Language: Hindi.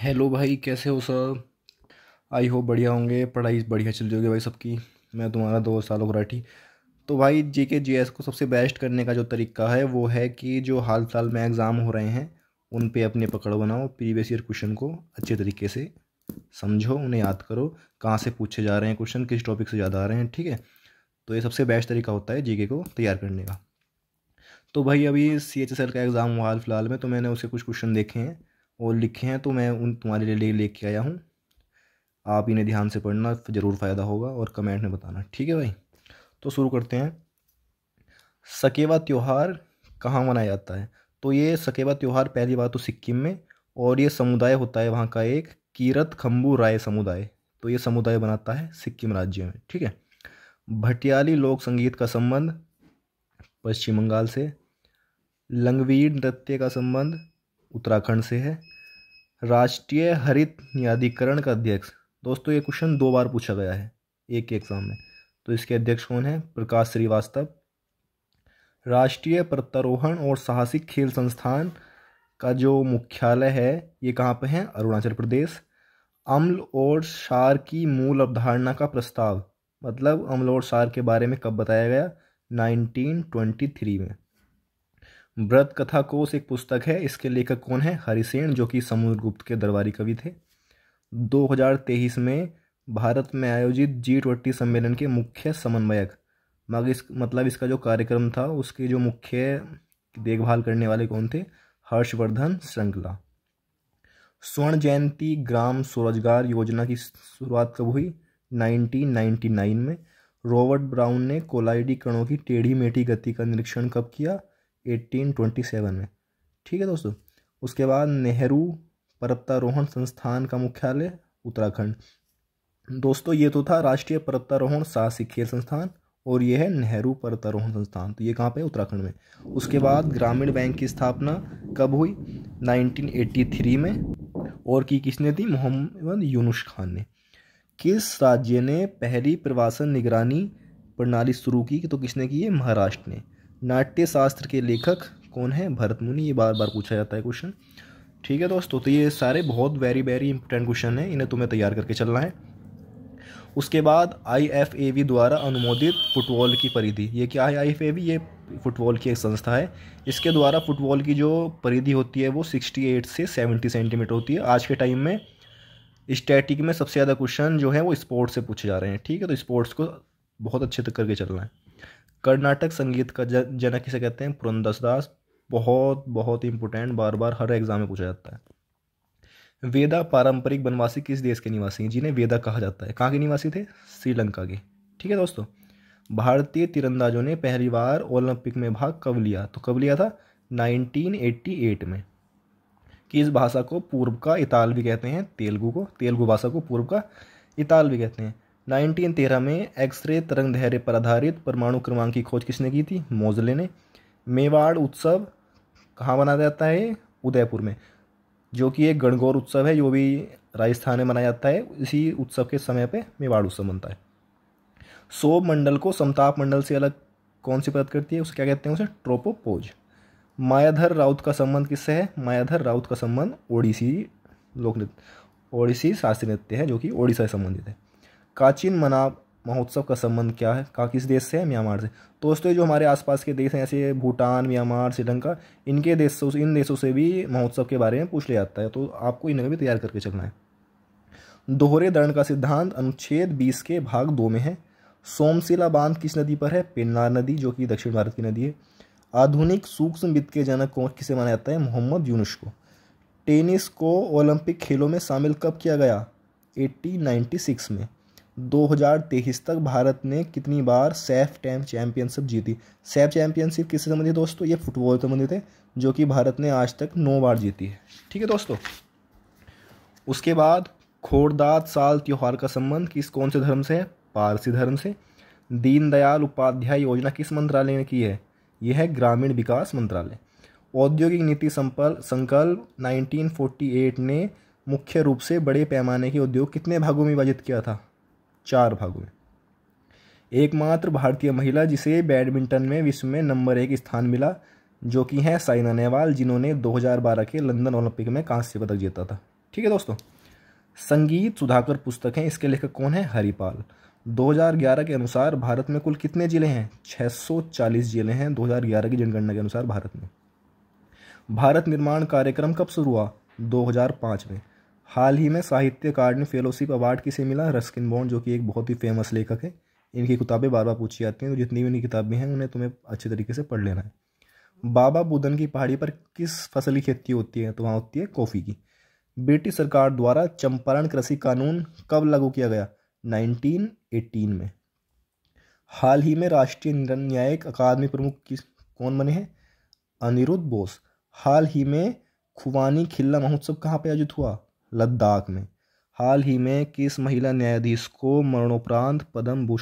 हेलो भाई, कैसे हो सब। आई होप बढ़िया होंगे। पढ़ाई बढ़िया चल रही होगी भाई सबकी। मैं तुम्हारा 2 साल हो राठी। तो भाई जीके जीएस को सबसे बेस्ट करने का जो तरीका है वो है कि जो हाल फिलहाल में एग्ज़ाम हो रहे हैं उन पे अपनी पकड़ बनाओ। प्रीवियस ईयर क्वेश्चन को अच्छे तरीके से समझो, उन्हें याद करो, कहाँ से पूछे जा रहे हैं क्वेश्चन, किस टॉपिक से ज़्यादा आ रहे हैं। ठीक है, तो ये सबसे बेस्ट तरीका होता है जीके को तैयार करने का। तो भाई अभी CHSL का एग्ज़ाम हुआ हाल फिलहाल में, तो मैंने उसके कुछ क्वेश्चन देखे हैं और लिखे हैं, तो मैं उन तुम्हारे लिए लेके आया हूँ। आप इन्हें ध्यान से पढ़ना, ज़रूर फ़ायदा होगा और कमेंट में बताना। ठीक है भाई, तो शुरू करते हैं। सकेवा त्यौहार कहाँ मनाया जाता है? तो ये सकेवा त्यौहार पहली बात तो सिक्किम में, और ये समुदाय होता है वहाँ का एक कीरत खम्बू राय समुदाय। तो ये समुदाय बनाता है सिक्किम राज्य में। ठीक है। भटियाली लोक संगीत का संबंध पश्चिम बंगाल से। लंगवीर नृत्य का संबंध उत्तराखंड से है। राष्ट्रीय हरित न्यायाधिकरण का अध्यक्ष, दोस्तों ये क्वेश्चन 2 बार पूछा गया है एक के एग्जाम में। तो इसके अध्यक्ष कौन है? प्रकाश श्रीवास्तव। राष्ट्रीय पर्वतारोहण और साहसिक खेल संस्थान का जो मुख्यालय है ये कहाँ पे है? अरुणाचल प्रदेश। अम्ल और क्षार की मूल अवधारणा का प्रस्ताव, मतलब अम्ल और क्षार के बारे में कब बताया गया? 1923 में। व्रत कथा कोश एक पुस्तक है, इसके लेखक कौन है? हरिसेन, जो कि समुद्रगुप्त के दरबारी कवि थे। 2023 में भारत में आयोजित G20 सम्मेलन के मुख्य समन्वयक, मतलब इसका जो कार्यक्रम था उसके जो मुख्य देखभाल करने वाले कौन थे? हर्षवर्धन श्रृंगला। स्वर्ण जयंती ग्राम स्वरोजगार योजना की शुरुआत कब हुई? 1999 में। रॉबर्ट ब्राउन ने कोलाइडी कणों की टेढ़ी मेढ़ी गति का निरीक्षण कब किया? 1827 में। ठीक है दोस्तों। उसके बाद नेहरू पर्वतारोहण संस्थान का मुख्यालय उत्तराखंड। दोस्तों ये तो था राष्ट्रीय पर्वतारोहण साहसिक खेल संस्थान, और ये है नेहरू पर्वतारोहण संस्थान। तो ये कहाँ पे है? उत्तराखंड में। उसके बाद ग्रामीण बैंक की स्थापना कब हुई? 1983 में, और की किसने थी? मोहम्मद यूनुस खान ने। किस राज्य ने पहली प्रवासन निगरानी प्रणाली शुरू की? तो किसने की? है महाराष्ट्र ने। नाट्य शास्त्र के लेखक कौन है? भरत मुनि। ये बार बार पूछा जाता है क्वेश्चन। ठीक है दोस्तों, तो ये सारे बहुत वेरी वेरी इंपॉर्टेंट क्वेश्चन हैं, इन्हें तुम्हें तैयार करके चलना है। उसके बाद IFAB द्वारा अनुमोदित फुटबॉल की परिधि, ये क्या है? IFAB ये फुटबॉल की एक संस्था है। इसके द्वारा फुटबॉल की जो परिधि होती है वो 68 से 70 सेंटीमीटर होती है। आज के टाइम में स्टैटिक में सबसे ज़्यादा क्वेश्चन जो है वो स्पोर्ट्स से पूछे जा रहे हैं। ठीक है, तो स्पोर्ट्स को बहुत अच्छे तक करके चलना है। कर्नाटक संगीत का जनक किसे कहते हैं? पुरंदरदास। बहुत बहुत इंपॉर्टेंट, बार बार हर एग्जाम में पूछा जाता है। वेदा पारंपरिक वनवासी किस देश के निवासी हैं? जिन्हें वेदा कहा जाता है, कहाँ के निवासी थे? श्रीलंका के। ठीक है दोस्तों। भारतीय तीरंदाजों ने पहली बार ओलंपिक में भाग कब लिया? तो कब लिया था? 1988 में। किस भाषा को पूर्व का इतालवी कहते हैं? तेलुगु को। तेलुगु भाषा को पूर्व का इतालवी कहते हैं। 1913 में एक्सरे तरंग दैर्ध्य पर आधारित परमाणु क्रमांक की खोज किसने की थी? मोजले ने। मेवाड़ उत्सव कहाँ मनाया जाता है? उदयपुर में, जो कि एक गणगौर उत्सव है, जो भी राजस्थान में मनाया जाता है। इसी उत्सव के समय पे मेवाड़ उत्सव बनता है। सौर मंडल को समताप मंडल से अलग कौन सी परत करती है? उसे क्या कहते हैं? उसे ट्रोपोपोज। मायाधर राउत का संबंध किससे है? मायाधर राउत का संबंध ओडिसी लोक नृत्य, ओडिसी शास्त्रीय नृत्य है, जो कि ओडिशा से संबंधित है। काचिन मनाव महोत्सव का संबंध क्या है? किस देश से है? म्यांमार से। दोस्तों ये जो हमारे आसपास के देश हैं जैसे भूटान, म्यांमार, श्रीलंका, इन देशों से भी महोत्सव के बारे में पूछ लिया जाता है, तो आपको इन्हें भी तैयार करके चलना है। दोहरे दंड का सिद्धांत अनुच्छेद 20 के भाग 2 में है। सोमशिला बांध किस नदी पर है? पेन्नार नदी, जो कि दक्षिण भारत की नदी है। आधुनिक सूक्ष्म वित्त के जनक कौन किसे माना जाता है? मोहम्मद यूनुस को। टेनिस को ओलंपिक खेलों में शामिल कब किया गया? 1896 में। 2023 तक भारत ने कितनी बार सैफ चैंपियनशिप जीती? सैफ चैंपियनशिप किससे संबंधित दोस्तों? ये फुटबॉल से संबंधित है, जो कि भारत ने आज तक 9 बार जीती है। ठीक है दोस्तों। उसके बाद खोड़दात साल त्योहार का संबंध कौन से धर्म से है? पारसी धर्म से। दीनदयाल उपाध्याय योजना किस मंत्रालय ने की है? यह है ग्रामीण विकास मंत्रालय। औद्योगिक नीति संकल्प 1948 ने मुख्य रूप से बड़े पैमाने के उद्योग कितने भागों में विभाजित किया था? 4 भागों में। एकमात्र भारतीय महिला जिसे बैडमिंटन में विश्व में नंबर 1 स्थान मिला, जो कि है साइना नेहवाल, जिन्होंने 2012 के लंदन ओलंपिक में कांस्य पदक जीता था। ठीक है दोस्तों। संगीत सुधाकर पुस्तक है, इसके लेखक कौन है? हरिपाल। 2011 के अनुसार भारत में कुल कितने जिले हैं? 640 जिले हैं 2011 की जनगणना के अनुसार भारत में। भारत निर्माण कार्यक्रम कब शुरू हुआ? 2005 में। हाल ही में साहित्य अकादमी फेलोशिप अवार्ड किसे मिला? रस्किन बॉन्ड, जो कि एक बहुत ही फेमस लेखक है। इनकी किताबें बार बार पूछी जाती हैं, तो जितनी भी इनकी किताबें हैं उन्हें तुम्हें अच्छे तरीके से पढ़ लेना है। बाबा बुदन की पहाड़ी पर किस फसल की खेती होती है? तो वहाँ होती है कॉफ़ी की। ब्रिटिश सरकार द्वारा चंपारण कृषि कानून कब लागू किया गया? 1918 में। हाल ही में राष्ट्रीय न्यायिक अकादमी प्रमुख कौन बने हैं? अनिरुद्ध बोस। हाल ही में खुबानी खिल्ला महोत्सव कहाँ पे आयोजित हुआ? लद्दाख में। हाल ही में किस महिला न्यायाधीश को मरणोपरांत पद्म भूषण